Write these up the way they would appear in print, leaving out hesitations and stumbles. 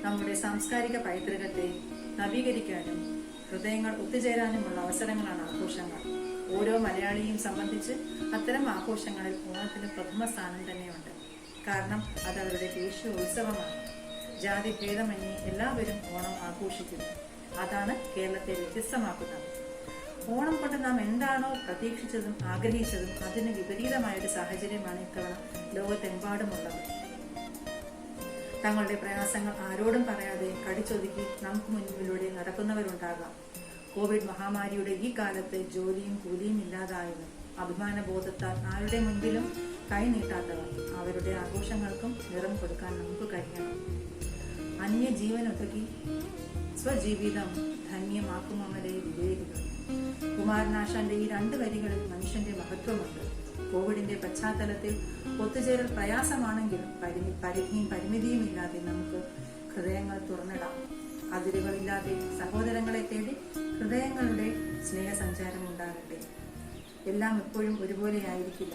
നമ്മുടെ സാംസ്കാരിക പൈതൃകത്തെ നവീകരിക്കാനും ഹൃദയങ്ങൾ ഒത്തുചേരാനുമുള്ള അവസരങ്ങളാണ് ആഘോഷങ്ങൾ. ഓരോ മലയാളിയെയും സംബന്ധിച്ച് അത്തരം ആഘോഷങ്ങളിൽ ഓണത്തിന് പ്രഥമ സ്ഥാനം തന്നെയുണ്ട്. കാരണം അത് അവരുടെ ദേശീയ ഉത്സവമാണ്. ജാതി ഭേദമന്യേ എല്ലാവരും ഓണം ആഘോഷിക്കുന്നു. അതാണ് കേരളത്തെ വ്യത്യസ്തമാക്കുന്നത്. ഓണം കൊണ്ട് നാം എന്താണോ പ്രതീക്ഷിച്ചതും ആഗ്രഹിച്ചതും അതിന് വിപരീതമായൊരു സാഹചര്യമാണ് ഇത്തവണ ലോകത്തെമ്പാടുമുള്ളത്. തങ്ങളുടെ പ്രയാസങ്ങൾ ആരോടും പറയാതെ കടിച്ചൊതുക്കി നമുക്ക് മുന്നിലൂടെ നടക്കുന്നവരുണ്ടാകാം. കോവിഡ് മഹാമാരിയുടെ ഈ കാലത്ത് ജോലിയും കൂലിയും ഇല്ലാതായവർ, അഭിമാനബോധത്താൽ ആരുടെ മുൻപിലും കൈനീട്ടാത്തവർ, അവരുടെ ആഘോഷങ്ങൾക്കും നിറം കൊടുക്കാൻ നമുക്ക് കഴിയണം. അന്യജീവനൊതുക്കി സ്വജീവിതം ധന്യമാക്കുമമരെ വിവേകികൾ. കുമാരനാശാന്റെ ഈ 2 വരികളിൽ മനുഷ്യന്റെ മഹത്വമുണ്ട്. കോവിഡിന്റെ പശ്ചാത്തലത്തിൽ ഒത്തുചേരൽ പ്രയാസമാണെങ്കിലും പരിധിയും പരിമിതിയും ഇല്ലാതെ നമുക്ക് ഹൃദയങ്ങൾ തുറന്നിടാം. അതിരുകളില്ലാതെ സഹോദരങ്ങളെ തേടി ഹൃദയങ്ങളുടെ സ്നേഹസഞ്ചാരം ഉണ്ടാകട്ടെ. എല്ലാം എപ്പോഴും ഒരുപോലെയായിരിക്കില്ല.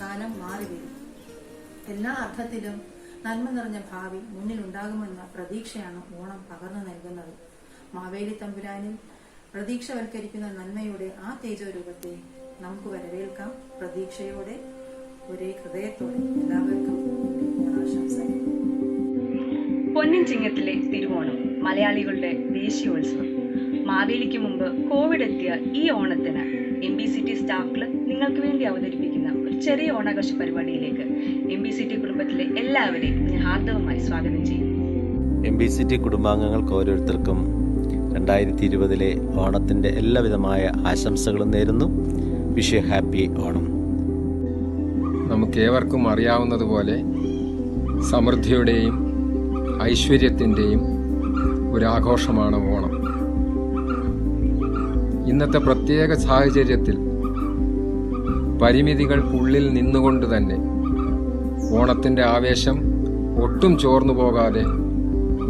കാലം മാറി വരും. എല്ലാ അർത്ഥത്തിലും നന്മ നിറഞ്ഞ ഭാവി മുന്നിലുണ്ടാകുമെന്ന പ്രതീക്ഷയാണ് ഓണം പകർന്നു നൽകുന്നത്. മാവേലി തമ്പുരാനിൽ പ്രതീക്ഷവൽക്കരിക്കുന്ന നന്മയുടെ ആ തേജോരൂപത്തെ നമുക്ക് വരവേൽക്കാം. പ്രതീക്ഷയോടെ, ഒരേ ഹൃദയത്തോടെ. എല്ലാവർക്കും ഓണാശംസകൾ. പൊന്നിൻ ചിങ്ങത്തിലെ തിരുവോണം, മലയാളികളുടെ ദേശീയോത്സവം. മാവേലിക്ക് മുമ്പ് കോവിഡ് എത്തിയ ഈ ഓണത്തിന് MBCT സ്റ്റാഫിൽ നിങ്ങൾക്ക് വേണ്ടി അവതരിപ്പിക്കുന്ന ഒരു ചെറിയ ഓണാഘോഷ പരിപാടിയിലേക്ക് MBCT കുടുംബത്തിലെ എല്ലാവരെയും ഞാൻ ഹാർദവമായി സ്വാഗതം ചെയ്യും. MBCT കുടുംബാംഗങ്ങൾക്ക് ഓരോരുത്തർക്കും 2020 ഓണത്തിൻ്റെ എല്ലാവിധമായ ആശംസകളും നേരുന്നു. Wish happy Onam. നമുക്കേവർക്കും അറിയാവുന്നതുപോലെ സമൃദ്ധിയുടെയും ഐശ്വര്യത്തിൻ്റെയും ഒരാഘോഷമാണ് ഓണം. ഇന്നത്തെ പ്രത്യേക സാഹചര്യത്തിൽ പരിമിതികൾക്കുള്ളിൽ നിന്നുകൊണ്ട് തന്നെ ഓണത്തിൻ്റെ ആവേശം ഒട്ടും ചോർന്നു പോകാതെ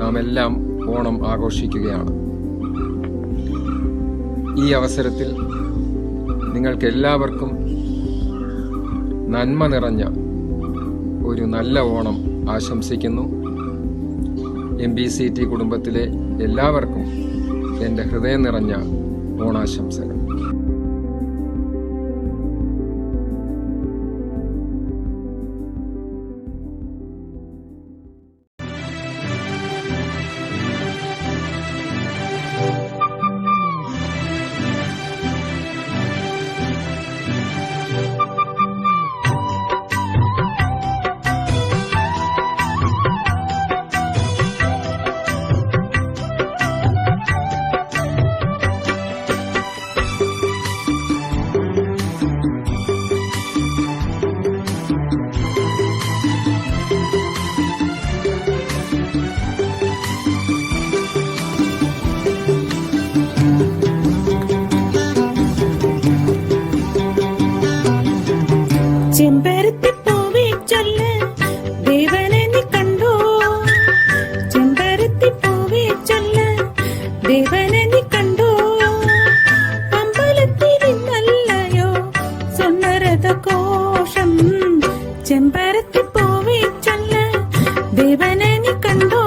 നാം എല്ലാം ഓണം ആഘോഷിക്കുകയാണ്. ഈ അവസരത്തിൽ നിങ്ങൾക്കെല്ലാവർക്കും നന്മ നിറഞ്ഞ ഒരു നല്ല ഓണം ആശംസിക്കുന്നു. MBCT കുടുംബത്തിലെ എല്ലാവർക്കും എൻ്റെ ഹൃദയം നിറഞ്ഞ ഓണാശംസകൾ. ചെമ്പരത്തിപ്പൂവേ ചൊല്ല് ദേവനെ നീ കണ്ടോ, ചെമ്പരത്തിപ്പൂവേ ചൊല്ല് ദേവനെ നീ കണ്ടോ, അമ്പലത്തിൽ നല്ലയോ സ്വർണ്ണരഥ കോശം, ചെമ്പരത്തിപ്പൂവേ ചൊല്ല് ദേവനെ നീ കണ്ടോ,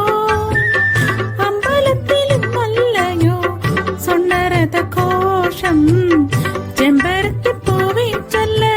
അമ്പലത്തിൽ നല്ലയോ സ്വർണ്ണരഥ കോശം, ചെമ്പരത്തിപ്പൂവേ ചൊല്ല്.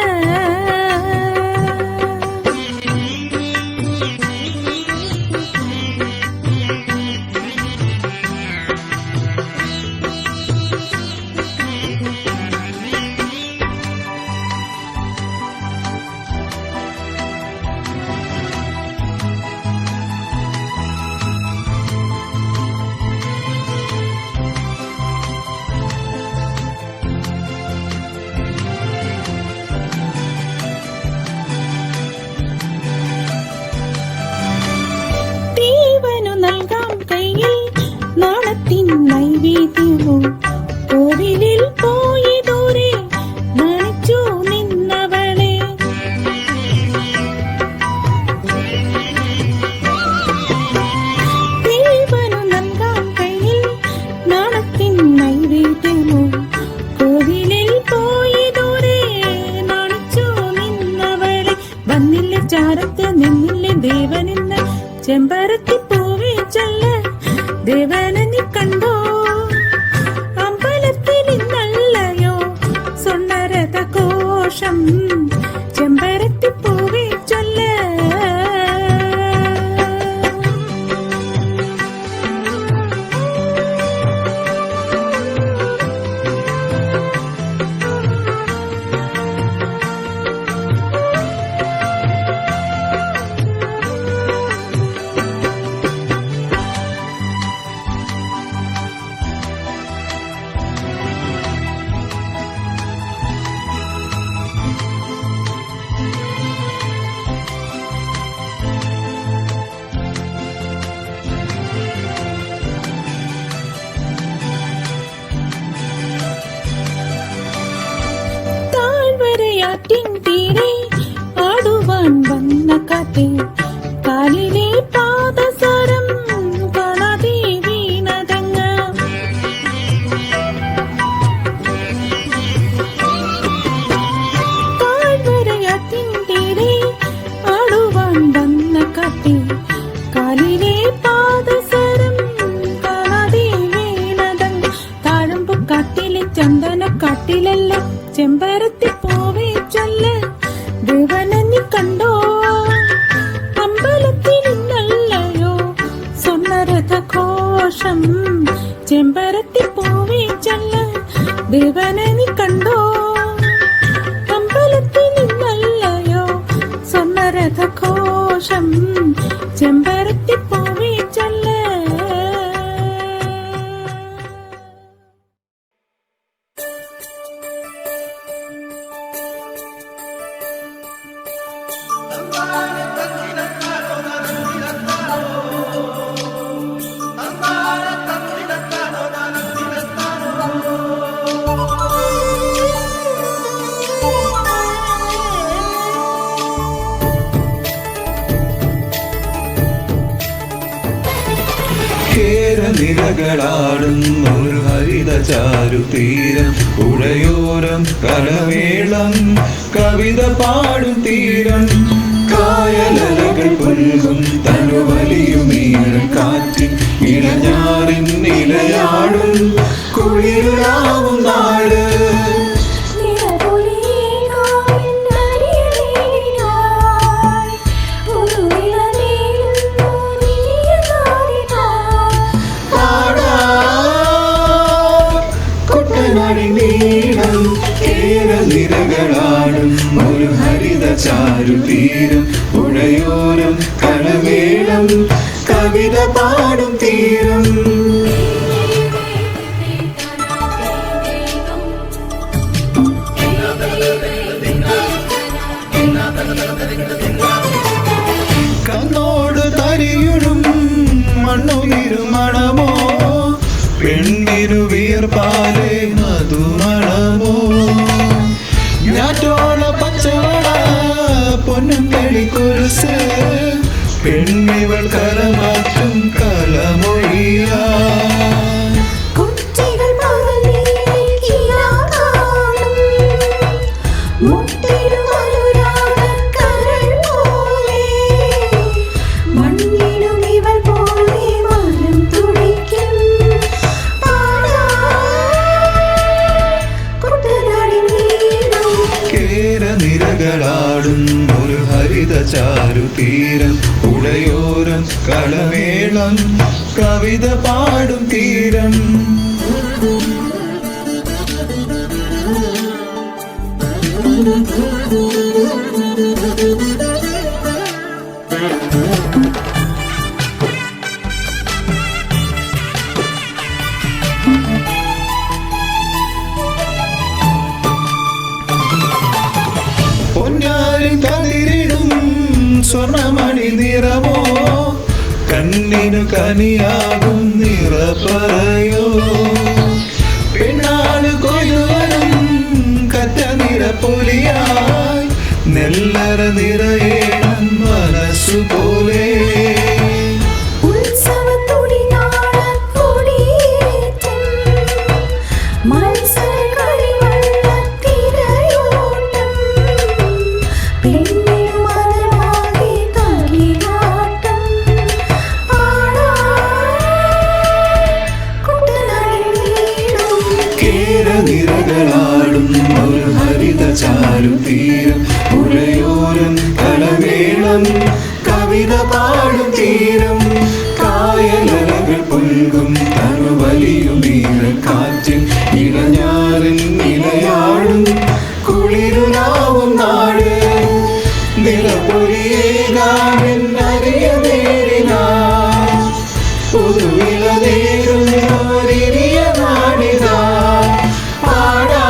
നൈവേദ്യമോ കോവിലിൽ പോയി ദൂരെ നനച്ചു നിന്നവളെ, ദേവനു നൽകാം കയ്യിൽ നാണത്തിൻ നൈവേദ്യമോ കോവിലിൽ പോയി ദൂരെ നനച്ചു നിന്നവളെ, വന്നില്ല ചാരത്ത് നിന്നില്ലേ ദേവനിന്ന് ചെമ്പരത്തിപ്പൂവേ ചൊല്ല ദേവനെ നീ കണ്ടോ അമ്പലത്തിൽ ഇന്നല്ലയോ സ്വർണ്ണരഥ ഘോഷം ചെമ്പരത്തി പൂവേ ചൊല്ല താഴ്വരയാറ്റിൻ തീരെ ആടുവാൻ വന്ന കാറ്റേ കാലിലെ പാദസരം കാണാതെ വീണതങ്ങ താഴ്വരയാറ്റിൻ തീരെ ആടുവാൻ വന്ന കാറ്റേ കാലിലെ പാദസരം കാണാതെ വീണതങ്ങ താഴമ്പുകാട്ടിലെ ചന്ദനക്കാട്ടിലല്ല ചെമ്പരത്തി പൂവേ ചൊല്ല ദേവനെ നീ കണ്ടോ അമ്പലത്തിൽ ഇന്നല്ലയോ സ്വർണ്ണരഥ ഘോഷം ചെമ്പരത്തി പൂവേ ചൊല്ല ദേവനെ നീ കണ്ടോ അമ്പലത്തിൽ ഇന്നല്ലയോ സ്വർണ്ണരഥ ഘോഷം ചെമ്പരത്തി പൂവേ ചൊല്ല നിരകളാടും ഒരു ഹരിത ചാരുതീരം പുഴയോരം കലമേളം കവിത പാടും തീരം കായലകൾ പുൽകും തനുവലിയുമീറും കാറ്റിൽ ഇളഞ്ഞാറിൻ നിലയാടും കുളിരാവും നാട് നിരകളാടും ഒരു ഹരിത ചാരുതീരം പുഴയോരം കളമേളം കവിത പാടും തീരം കണ്ണോട് തരിയുടും മണ്ണുയിരും മണമോ പെണ്ണിരു വീർപ്പാലേ മധുമണമോ ഞാറ്റോള പച്ചവള പൊന്നും തെളിക്കുരുസ് പെണ്ണിവൾ കലമാറ്റും കലമൊഴിയ നിരകളാടും ഒരു ഹരിത ചാരുതീരം പുഴയോരം കളമേളം കവിത പാടും തീരം പൊന്നാരി തളിരിടും സ്വർണമണി നിറമോ കണ്ണിനു കനിയാകും നിറ പറയോ പെണ്ണാള് കൊയ്തുവരും കറ്റ നിറ പൊലിയായി നെല്ലറ നിറയേണം മനസ്സു പോലെ പെണ്ണിനു മനമാകെ തകിലാട്ടം ആടാ കേരനിരകളാടും ഒരു ഹരിത ചാരുതീരം പുഴയോരം കലമേളം കവിത പാടും തീരം കായലകൾ പുൽകും തനുവലിയും നീരക്കാറ്റിൽ ഇളഞ്ഞാറിൻ നിലയാടും കുളിരുലാവും നാട് നിലപൊലിയേകാമെന്നറിയ നേരിനാ പുതുവില നേരുന്നോരിയ നാടിനാ പാടാ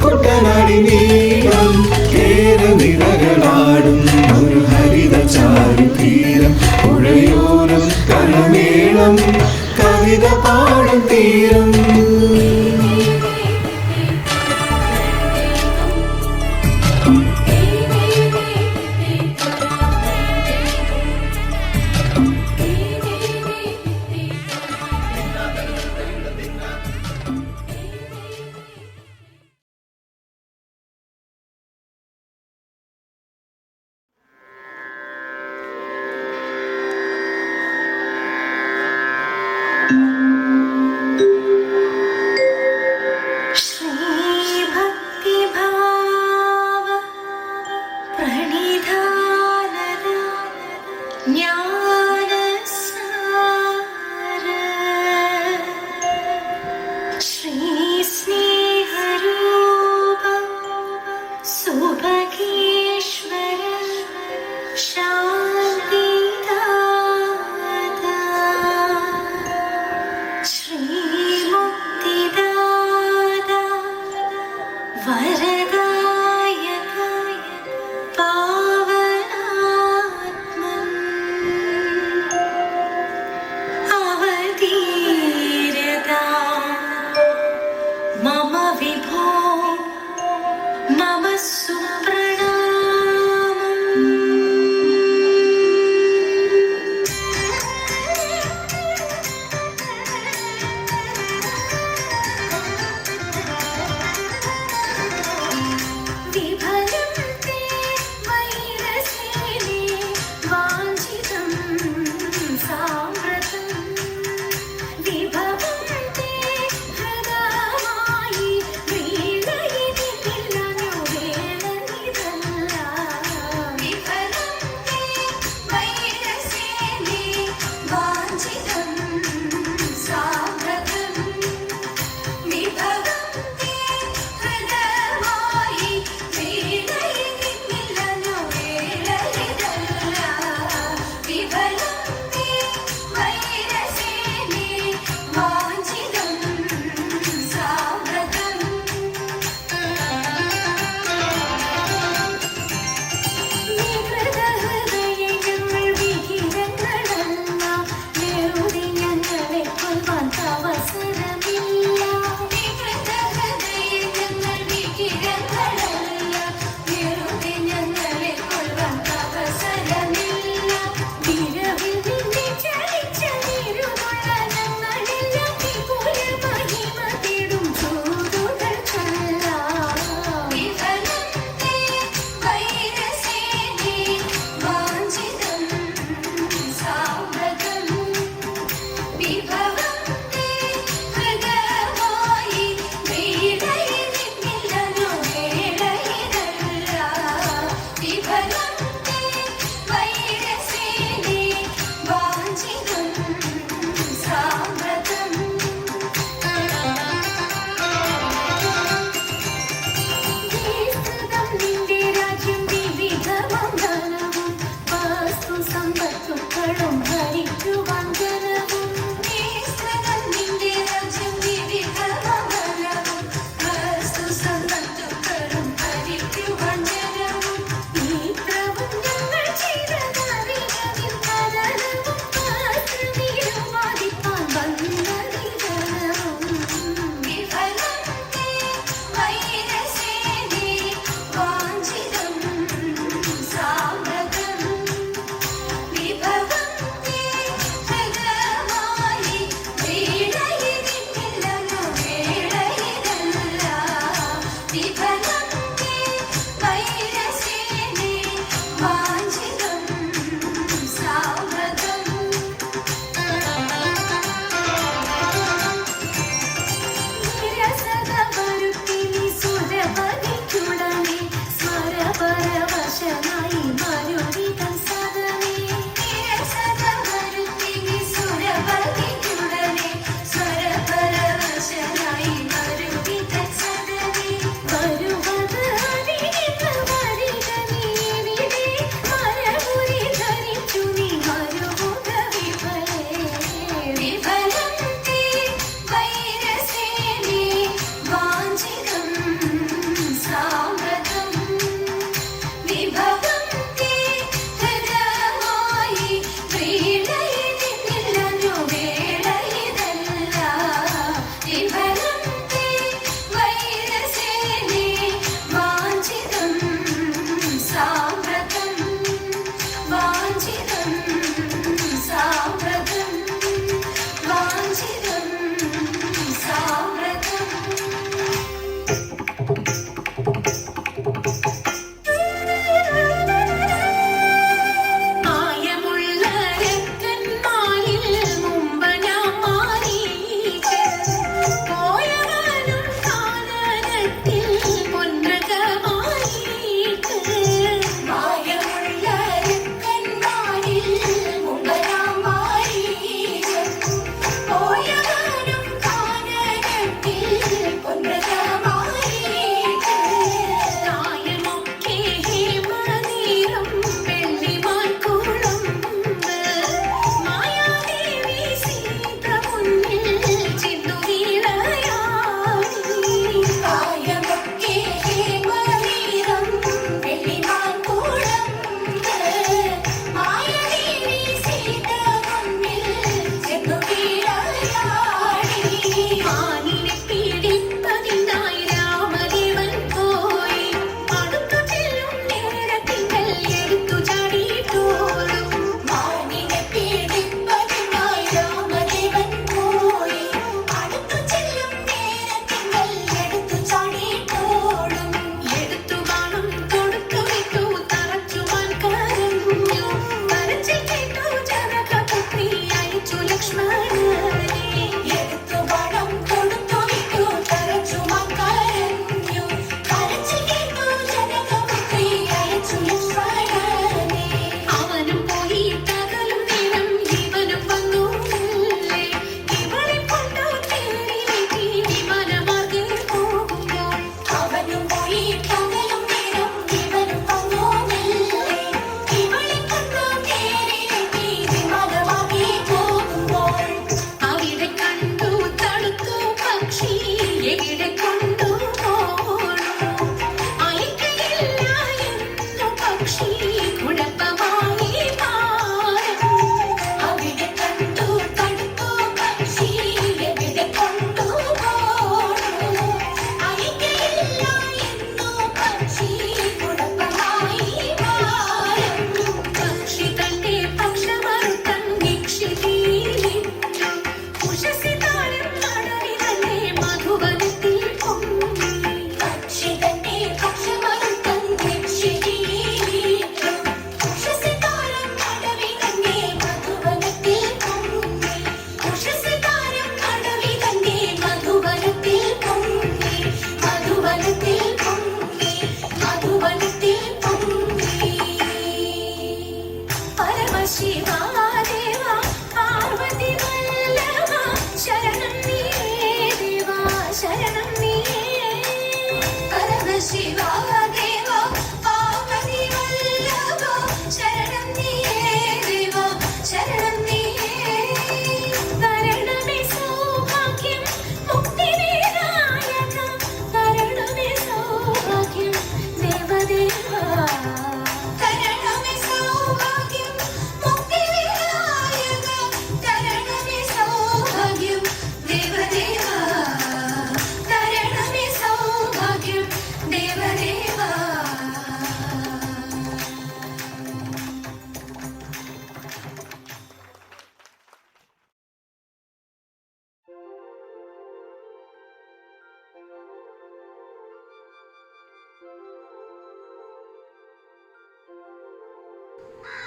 കുട്ടനാടി നീളം കേരനിരകളാടും ഒരു ഹരിത ചാരുതീരം പുഴയോരം കലമേളം കവിത പാടും തീരം श्रीभक्तिभाव प्रणिधानद ज्ञानसार श्रीस्नेहरूप सुभगेश्वर शान्तिदाता श्रीमुक्तिदाता वरदायक पावनात्मन् अवतीर्यता मम विभो मम सुप्रणामम्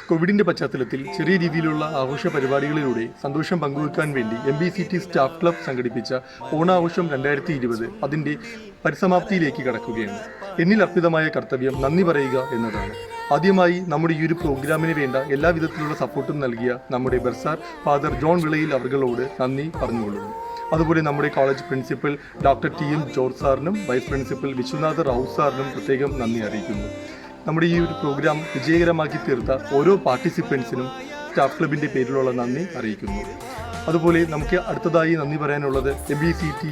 കോവിഡിന്റെ പശ്ചാത്തലത്തിൽ ചെറിയ രീതിയിലുള്ള ആഘോഷ പരിപാടികളിലൂടെ സന്തോഷം പങ്കുവെക്കാൻ വേണ്ടി MBCT സ്റ്റാഫ് ക്ലബ് സംഘടിപ്പിച്ച ഓണാഘോഷം 2020 അതിൻ്റെ പരിസമാപ്തിയിലേക്ക് കടക്കുകയാണ്. എന്നിൽ അർപ്പിതമായ കർത്തവ്യം നന്ദി പറയുക എന്നതാണ്. ആദ്യമായി നമ്മുടെ ഈ ഒരു പ്രോഗ്രാമിന് വേണ്ട എല്ലാവിധത്തിലുള്ള സപ്പോർട്ടും നൽകിയ നമ്മുടെ ബർസാർ ഫാദർ ജോൺ വിളയിൽ അവർകളോട് നന്ദി പറഞ്ഞുകൊള്ളുന്നു. അതുപോലെ നമ്മുടെ college principal doctor TM George സാറിനും വൈസ് പ്രിൻസിപ്പൽ വിശ്വനാഥ് റാവു സാറിനും പ്രത്യേകം നന്ദി അറിയിക്കുന്നു. നമ്മുടെ ഈ ഒരു പ്രോഗ്രാം വിജയകരമാക്കി തീർത്ത ഓരോ പാർട്ടിസിപ്പൻസിനും സ്റ്റാഫ് ക്ലബിൻ്റെ പേരിലുള്ള നന്ദി അറിയിക്കുന്നു. അതുപോലെ നമുക്ക് അടുത്തതായി നന്ദി പറയാനുള്ളത് MBCT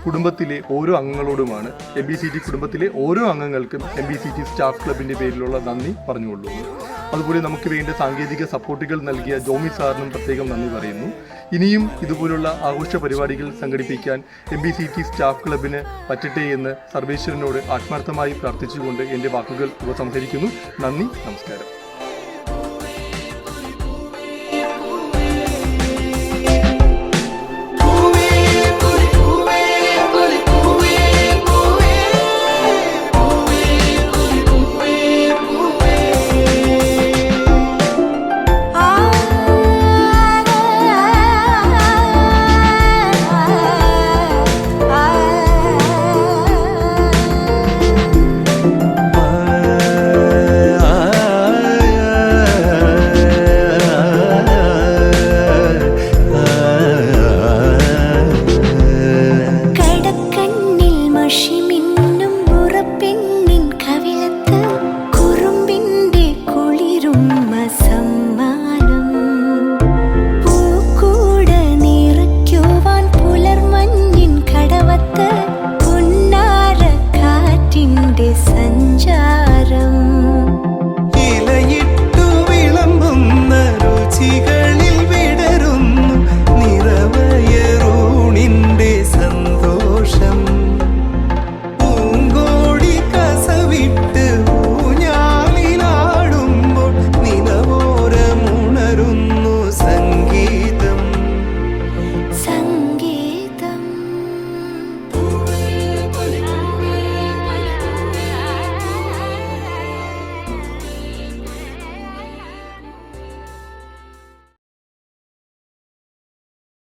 കുടുംബത്തിലെ ഓരോ അംഗങ്ങളോടുമാണ്. MBCT കുടുംബത്തിലെ ഓരോ അംഗങ്ങൾക്കും MBCT സ്റ്റാഫ് ക്ലബിൻ്റെ പേരിലുള്ള നന്ദി പറഞ്ഞുകൊള്ളുന്നു. അതുപോലെ നമുക്ക് വേണ്ട സാങ്കേതിക സപ്പോർട്ടുകൾ നൽകിയ ജോമി സാറിനും പ്രത്യേകം നന്ദി പറയുന്നു. ഇനിയും ഇതുപോലുള്ള ആഘോഷ പരിപാടികൾ സംഘടിപ്പിക്കാൻ MBCT സ്റ്റാഫ് ക്ലബിന് പറ്റട്ടെ എന്ന് സർവേശ്വരനോട് ആത്മാർത്ഥമായി പ്രാർത്ഥിച്ചുകൊണ്ട് എൻ്റെ വാക്കുകൾ ഉപസംഹരിക്കുന്നു. നന്ദി, നമസ്കാരം.